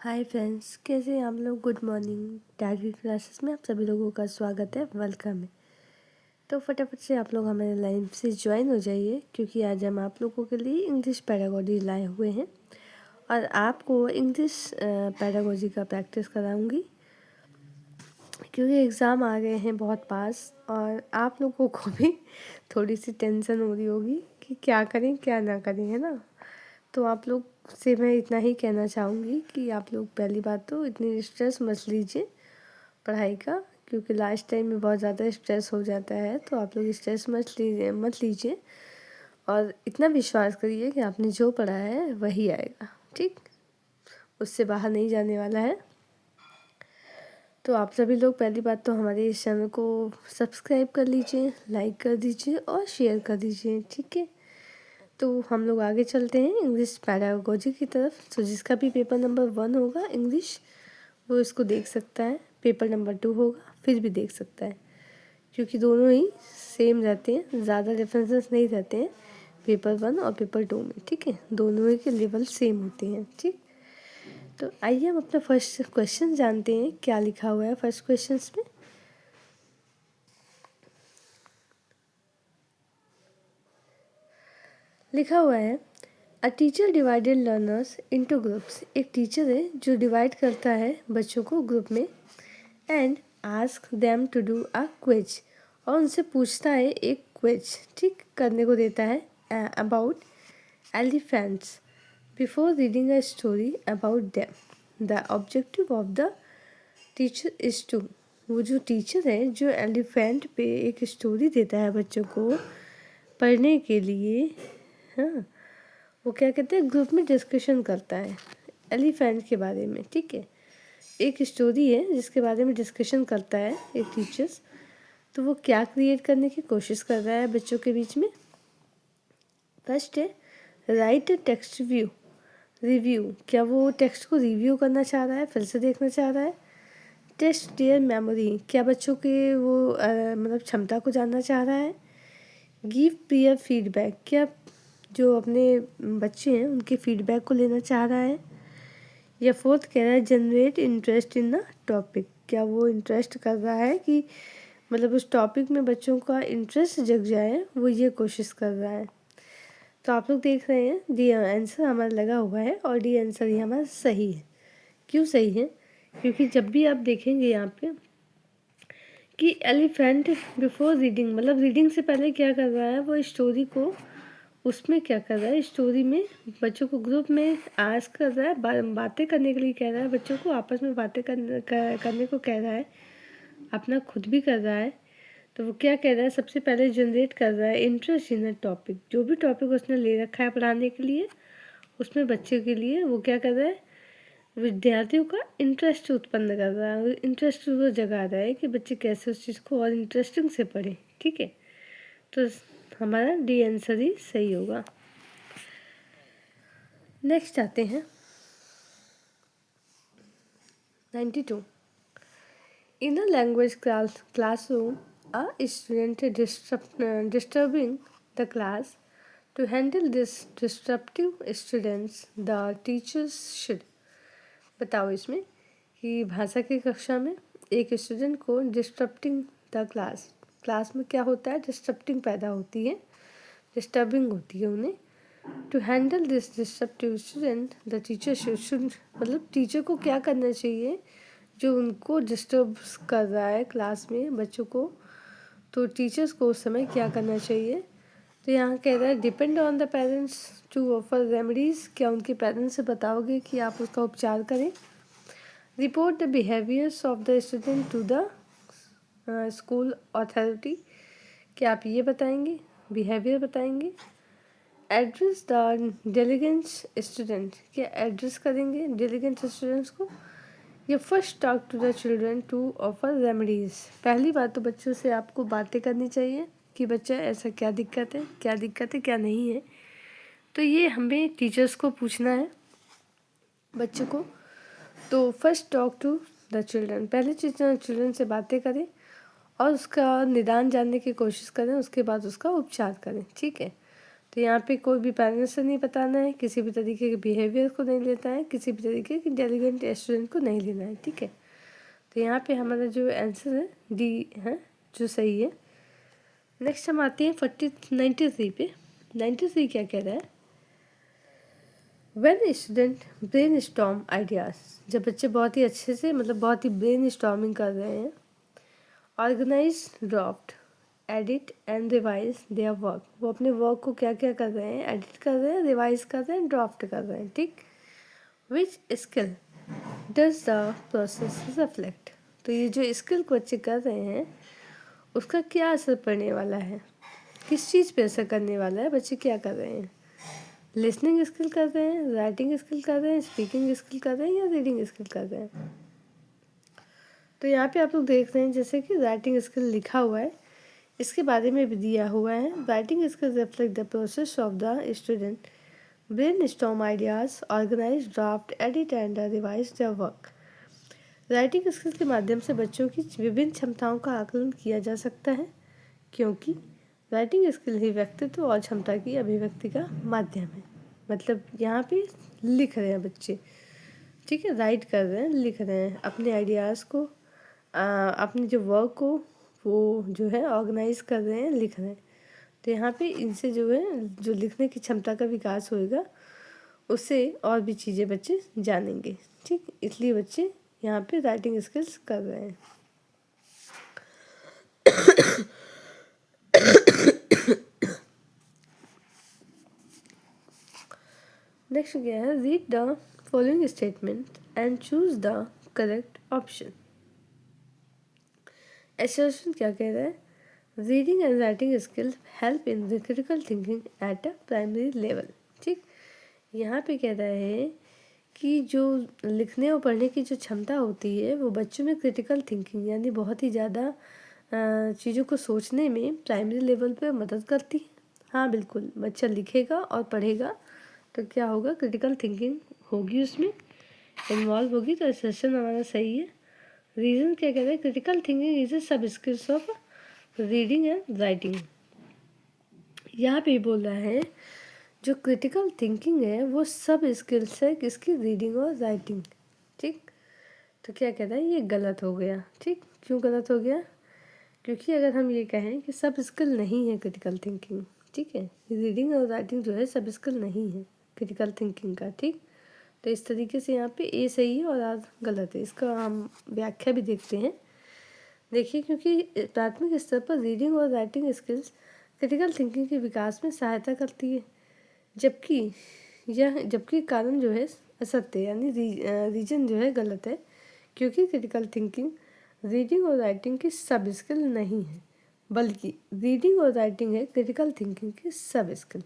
Hi friends, कैसे हैं आप लोग। Good morning. डायरी क्लासेस में आप सभी लोगों का स्वागत है, वेलकम है। तो फटाफट से आप लोग हमारे लाइन से ज्वाइन हो जाइए, क्योंकि आज हम आप लोगों के लिए इंग्लिश पैरागॉजी लाए हुए हैं और आपको इंग्लिश पैरागॉजी का प्रैक्टिस कराऊंगी, क्योंकि एग्ज़ाम आ गए हैं बहुत पास और आप लोगों को भी थोड़ी सी टेंशन हो रही होगी कि क्या करें क्या ना करें, है ना। तो आप लोग से मैं इतना ही कहना चाहूँगी कि आप लोग पहली बात तो इतनी स्ट्रेस मत लीजिए पढ़ाई का, क्योंकि लास्ट टाइम में बहुत ज़्यादा स्ट्रेस हो जाता है। तो आप लोग स्ट्रेस मत लीजिए और इतना विश्वास करिए कि आपने जो पढ़ा है वही आएगा, ठीक। उससे बाहर नहीं जाने वाला है। तो आप सभी लोग पहली बात तो हमारे इस चैनल को सब्सक्राइब कर लीजिए, लाइक कर दीजिए और शेयर कर दीजिए, ठीक है। तो हम लोग आगे चलते हैं इंग्लिश पैडागोजी की तरफ। तो जिसका भी पेपर नंबर 1 होगा इंग्लिश, वो इसको देख सकता है। पेपर नंबर 2 होगा फिर भी देख सकता है, क्योंकि दोनों ही सेम रहते हैं, ज़्यादा डिफरेंसेस नहीं रहते हैं पेपर 1 और पेपर 2 में, ठीक है। दोनों ही के लेवल सेम होते हैं, ठीक। तो आइए हम अपना फर्स्ट क्वेश्चन जानते हैं, क्या लिखा हुआ है फर्स्ट क्वेश्चन में। लिखा हुआ है a teacher divided learners into groups. एक टीचर है जो डिवाइड करता है बच्चों को ग्रुप में, and ask them to do a quiz, और उनसे पूछता है एक क्विज, ठीक, करने को देता है about elephants before reading a story about them. The objective of the teacher is to, वो जो टीचर है जो एलिफेंट पे एक स्टोरी देता है बच्चों को पढ़ने के लिए, हाँ, वो क्या कहते हैं, ग्रुप में डिस्कशन करता है एलिफेंट के बारे में, ठीक है। एक स्टोरी है जिसके बारे में डिस्कशन करता है एक टीचर्स। तो वो क्या क्रिएट करने की कोशिश कर रहा है बच्चों के बीच में। फर्स्ट है राइट टेक्स्ट रिव्यू, क्या वो टेक्स्ट को रिव्यू करना चाह रहा है, फिर से देखना चाह रहा है। टेस्ट देयर मेमोरी, क्या बच्चों के वो मतलब क्षमता को जानना चाह रहा है। गिव पीयर फीडबैक, क्या जो अपने बच्चे हैं उनके फीडबैक को लेना चाह रहा है। या फोर्थ कह रहा है generate interest in the topic, क्या वो इंटरेस्ट कर रहा है कि मतलब उस टॉपिक में बच्चों का इंटरेस्ट जग जाए, वो ये कोशिश कर रहा है। तो आप लोग देख रहे हैं डी आंसर हमारा लगा हुआ है और डी आंसर ही हमारा सही है। क्यों सही है, क्योंकि जब भी आप देखेंगे यहाँ पे कि एलिफेंट बिफोर रीडिंग, मतलब रीडिंग से पहले क्या कर रहा है, वो स्टोरी को उसमें क्या कर रहा है, स्टोरी में बच्चों को ग्रुप में आस्क कर रहा है, बातें करने के लिए कह रहा है, बच्चों को आपस में बातें करने को कह रहा है, अपना खुद भी कर रहा है। तो वो क्या कह रहा है, सबसे पहले जनरेट कर रहा है इंटरेस्ट इन अ टॉपिक, जो भी टॉपिक उसने ले रखा है पढ़ाने के लिए, उसमें बच्चे के लिए वो क्या कर रहा है, विद्यार्थियों का इंटरेस्ट उत्पन्न कर रहा है, इंटरेस्ट वो जगा रहा है कि बच्चे कैसे उस चीज़ को और इंटरेस्टिंग से पढ़ें, ठीक है। तो हमारा डी आंसर ही सही होगा। नेक्स्ट आते हैं 92। In a language classroom, a student disturbing the class. To handle this disruptive students, the teachers should, बताओ इसमें कि भाषा की कक्षा में एक स्टूडेंट को डिस्टर्बिंग द क्लास, क्लास में क्या होता है, डिस्टर्बिंग पैदा होती है, डिस्टर्बिंग होती है उन्हें। To handle this disruptive student the teacher should, मतलब टीचर को क्या करना चाहिए जो उनको डिस्टर्ब कर रहा है क्लास में बच्चों को, तो टीचर्स को उस समय क्या करना चाहिए। तो यहाँ कह रहा है depend on the parents to offer remedies, क्या उनके पेरेंट्स से बताओगे कि आप उसका उपचार करें। Report the behaviours of the student to the school authority, क्या आप ये बताएंगे, बिहेवियर बताएंगे। एड्रेस द डिलिजेंट स्टूडेंट, क्या एड्रेस करेंगे डिलिजेंट स्टूडेंट्स को। ये first talk to the children to offer remedies, पहली बात तो बच्चों से आपको बातें करनी चाहिए कि बच्चा ऐसा क्या दिक्कत है, क्या दिक्कत है क्या नहीं है। तो ये हमें टीचर्स को पूछना है बच्चों को। तो first talk to the children, पहले चिल्ड्रन से बातें करें और उसका निदान जानने की कोशिश करें, उसके बाद उसका उपचार करें, ठीक है। तो यहाँ पे कोई भी पेरेंट्स से नहीं बताना है, किसी भी तरीके के बिहेवियर को नहीं लेता है, किसी भी तरीके के इंटेलिजेंट स्टूडेंट को नहीं लेना है, ठीक है। तो यहाँ पे हमारा जो आंसर है डी है जो सही है। नेक्स्ट हम आते हैं 93 पे। 93 क्या कह रहा है? When student brainstorm ideas, जब बच्चे बहुत ही अच्छे से मतलब बहुत ही ब्रेन स्टॉर्मिंग कर रहे हैं, organise draft edit and revise their work, वो अपने वर्क को क्या क्या कर रहे हैं, एडिट कर रहे हैं, रिवाइज कर रहे हैं, ड्राफ्ट कर रहे हैं, ठीक। Which skill does the process reflect, तो ये जो स्किल को बच्चे कर रहे हैं उसका क्या असर पड़ने वाला है, किस चीज़ पे असर करने वाला है, बच्चे क्या कर रहे हैं, लिसनिंग स्किल कर रहे हैं, राइटिंग स्किल कर रहे हैं, स्पीकिंग स्किल कर रहे हैं, या रीडिंग स्किल कर रहे हैं। तो यहाँ पे आप लोग देख रहे हैं जैसे कि राइटिंग स्किल लिखा हुआ है, इसके बारे में भी दिया हुआ है। Writing skill reflect the process of the student brainstorm ideas, organise draft edit and revise the work. Writing skill के माध्यम से बच्चों की विभिन्न क्षमताओं का आकलन किया जा सकता है, क्योंकि राइटिंग स्किल ही व्यक्तित्व और क्षमता की अभिव्यक्ति का माध्यम है। मतलब यहाँ पे लिख रहे हैं बच्चे, ठीक है, राइट कर रहे हैं, लिख रहे हैं अपने आइडियाज़ को, अपने जो वर्क को वो जो है ऑर्गेनाइज कर रहे हैं, लिख रहे हैं। तो यहाँ पे इनसे जो है जो लिखने की क्षमता का विकास होएगा, उससे और भी चीज़ें बच्चे जानेंगे, ठीक। इसलिए बच्चे यहाँ पे राइटिंग स्किल्स कर रहे हैं। नेक्स्ट क्या है? Read the following statement and choose the correct option. Assertion क्या कह रहा है? Reading and writing skills help in the critical thinking at a primary level, ठीक। यहाँ पे कह रहा है कि जो लिखने और पढ़ने की जो क्षमता होती है वो बच्चों में क्रिटिकल थिंकिंग यानी बहुत ही ज़्यादा चीज़ों को सोचने में प्राइमरी लेवल पे मदद करती है। हाँ बिल्कुल, बच्चा लिखेगा और पढ़ेगा तो क्या होगा, क्रिटिकल थिंकिंग होगी, उसमें इन्वॉल्व होगी। तो सेशन हमारा सही है। रीज़न क्या कहते हैं? क्रिटिकल थिंकिंग इज ए सब skills of reading and writing. यहाँ पे बोल रहा है जो क्रिटिकल थिंकिंग है वो सब स्किल्स है किसकी? रीडिंग और राइटिंग, ठीक। तो क्या कहता है? ये गलत हो गया, ठीक। क्यों गलत हो गया? क्योंकि अगर हम ये कहें कि सब स्किल नहीं है क्रिटिकल थिंकिंग, ठीक है, रीडिंग और राइटिंग जो है सब स्किल नहीं है क्रिटिकल थिंकिंग का, ठीक। तो इस तरीके से यहाँ पे ए सही है और आर गलत है। इसका हम व्याख्या भी देखते हैं। देखिए, क्योंकि प्राथमिक स्तर पर रीडिंग और राइटिंग स्किल्स क्रिटिकल थिंकिंग के विकास में सहायता करती है, जबकि कारण जो है असत्य यानी रीजन जो है गलत है, क्योंकि क्रिटिकल थिंकिंग रीडिंग और राइटिंग की सब स्किल नहीं है, बल्कि रीडिंग और राइटिंग है क्रिटिकल थिंकिंग की सब स्किल।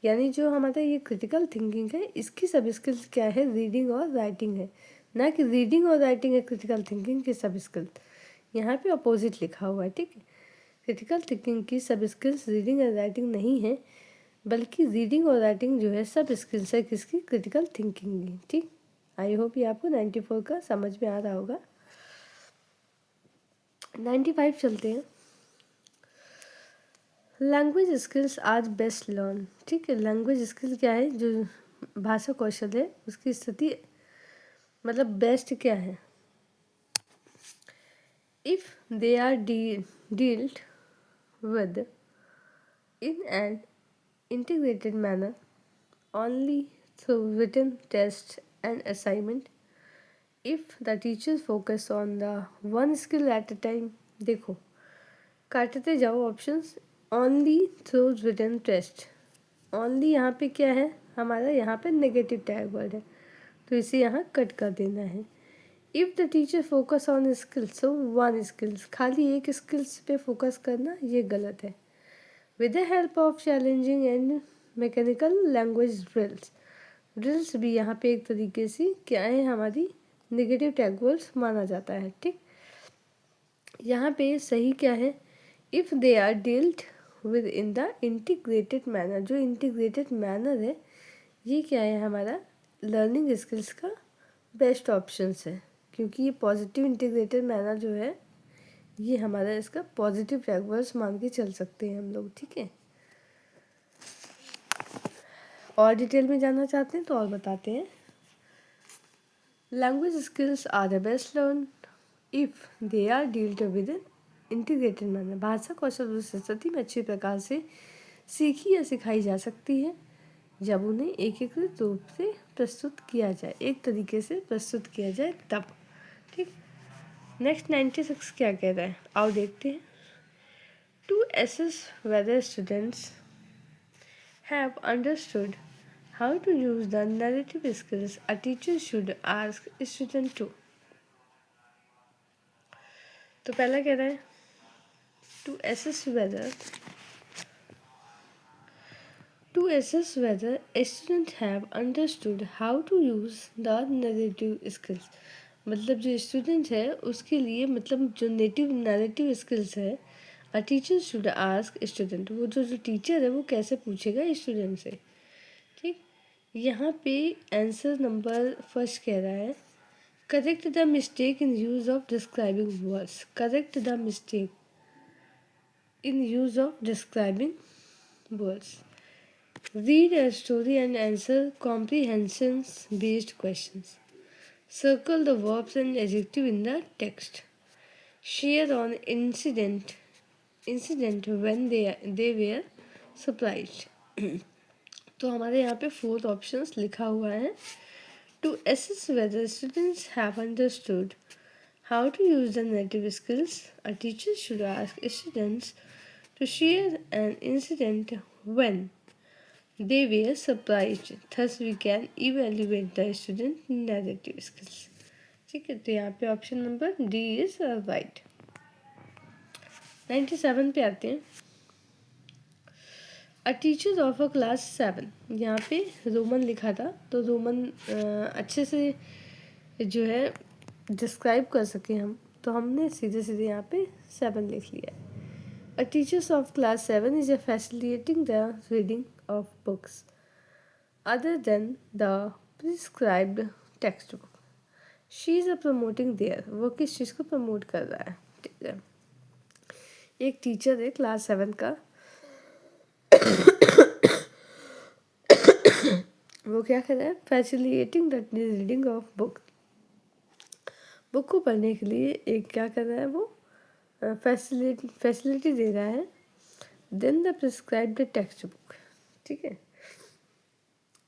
यानी जो हमारा ये क्रिटिकल थिंकिंग है इसकी सब स्किल्स क्या है? रीडिंग और राइटिंग है, ना कि रीडिंग और राइटिंग है क्रिटिकल थिंकिंग की सब स्किल। यहाँ पे अपोजिट लिखा हुआ है, ठीक है। क्रिटिकल थिंकिंग की सब स्किल्स रीडिंग एंड राइटिंग नहीं है, बल्कि रीडिंग और राइटिंग जो है सब स्किल्स है किसकी? क्रिटिकल थिंकिंग की, ठीक। आई होप ये आपको 94 का समझ में आ रहा होगा। 95 चलते हैं। लैंग्वेज स्किल्स आज बेस्ट लर्न, ठीक है। लैंग्वेज स्किल क्या है? जो भाषा कौशल है उसकी स्थिति मतलब बेस्ट क्या है? If they are dealt with in an integrated manner only through written tests and assignment, if the teachers focus on the one skill at a time। देखो, काटते जाओ options. Only through written test, only यहाँ पे क्या है हमारा? यहाँ पे नेगेटिव टैग वर्ड है, तो इसे यहाँ कट कर देना है। If the teacher focus on skills, so one skills, खाली एक स्किल्स पे फोकस करना ये गलत है। With the help of challenging and mechanical language drills, drills भी यहाँ पे एक तरीके से क्या है? हमारी नेगेटिव टैग वर्ड्स माना जाता है, ठीक। यहाँ पे सही क्या है? If they are dealt with in the integrated manner, जो इंटीग्रेटेड मैनर है ये क्या है? हमारा लर्निंग स्किल्स का बेस्ट ऑप्शंस है, क्योंकि ये पॉजिटिव इंटीग्रेटेड मैनर जो है ये हमारा इसका पॉजिटिव टैग वर्ड्स मान के चल सकते हैं हम लोग, ठीक है। और डिटेल में जानना चाहते हैं तो और बताते हैं। Language skills are the best learn if they are dealt with in integrated manner. भाषा कौशल उस स्थिति में अच्छी प्रकार से सीखी या सिखाई जा सकती है जब उन्हें एकीकृत रूप से प्रस्तुत किया जाए, एक तरीके से प्रस्तुत किया जाए तब। ठीक, नेक्स्ट 96 क्या कह रहा है, आओ देखते हैं। To assess whether students have understood how to use the narrative skills a teacher should ask student to. तो पहला कह रहा है to assess whether a student have understood how to use the narrative skills। मतलब जो student है उसके लिए, मतलब जो नैरेटिव स्किल्स है, a teacher should ask student, वो जो टीचर है वो कैसे पूछेगा स्टूडेंट से। ठीक, यहाँ पे आंसर नंबर फर्स्ट कह रहा है correct the mistake in use of describing words. Correct the mistake in use of describing words. Read a story and answer comprehension-based questions. Circle the verbs and adjective in the text. Share on incident when they were surprised. तो हमारे यहाँ पे 4 options लिखा हुआ है। To assess whether students have understood how to use the native skills, a teacher should ask students to share an incident when they were surprised. Thus we can evaluate the student narrative skills। ठीक है, तो यहाँ पे option number D is right. 97 पे आते हैं। A teacher of a class 7, यहाँ पे रोमन लिखा था तो रोमन अच्छे से जो है डिस्क्राइब कर सके हम, तो हमने सीधे सीधे यहाँ पे 7 लिख लिया। A teachers of class 7 is facilitating the reading of books other than the prescribed textbook। She is promoting there। वो किस चीज़ को प्रमोट कर रहा है। ठीक है, एक टीचर है क्लास 7 का, वो क्या कर रहा है, facilitating the reading of book. Book को पढ़ने के लिए एक क्या कर रहा है, वो फैसिलिटी दे रहा है। Then the prescribed textbook. ठीक है,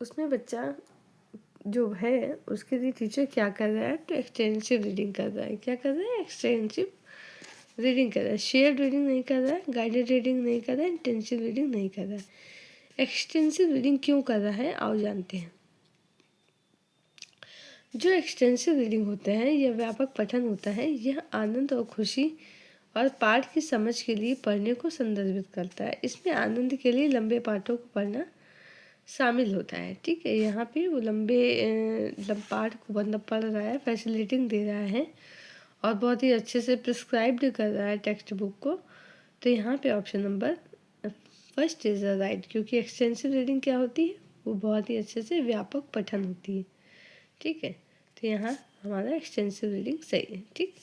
उसमें बच्चा जो है उसके लिए टीचर क्या कर रहा है, तो एक्सटेंसिव रीडिंग कर रहा है। क्या कर रहा है, एक्सटेंसिव रीडिंग कर रहा है। शेयर्ड रीडिंग नहीं कर रहा है, गाइडेड रीडिंग नहीं कर रहा है, इंटेंसिव रीडिंग नहीं कर रहा है। एक्सटेंसिव रीडिंग क्यों कर रहा है, आओ जानते हैं। जो एक्सटेंसिव रीडिंग होता है, यह व्यापक पठन होता है। यह आनंद और खुशी और पाठ की समझ के लिए पढ़ने को संदर्भित करता है। इसमें आनंद के लिए लंबे पाठों को पढ़ना शामिल होता है। ठीक है, यहाँ पे वो पाठ को बंदा पढ़ रहा है, फैसिलिटिंग दे रहा है और बहुत ही अच्छे से प्रिस्क्राइब्ड कर रहा है टेक्स्ट बुक को। तो यहाँ पे option number first is right, क्योंकि एक्सटेंसिव रीडिंग क्या होती है, वो बहुत ही अच्छे से व्यापक पठन होती है। ठीक है, तो यहाँ हमारा एक्सटेंसिव रीडिंग सही है। ठीक।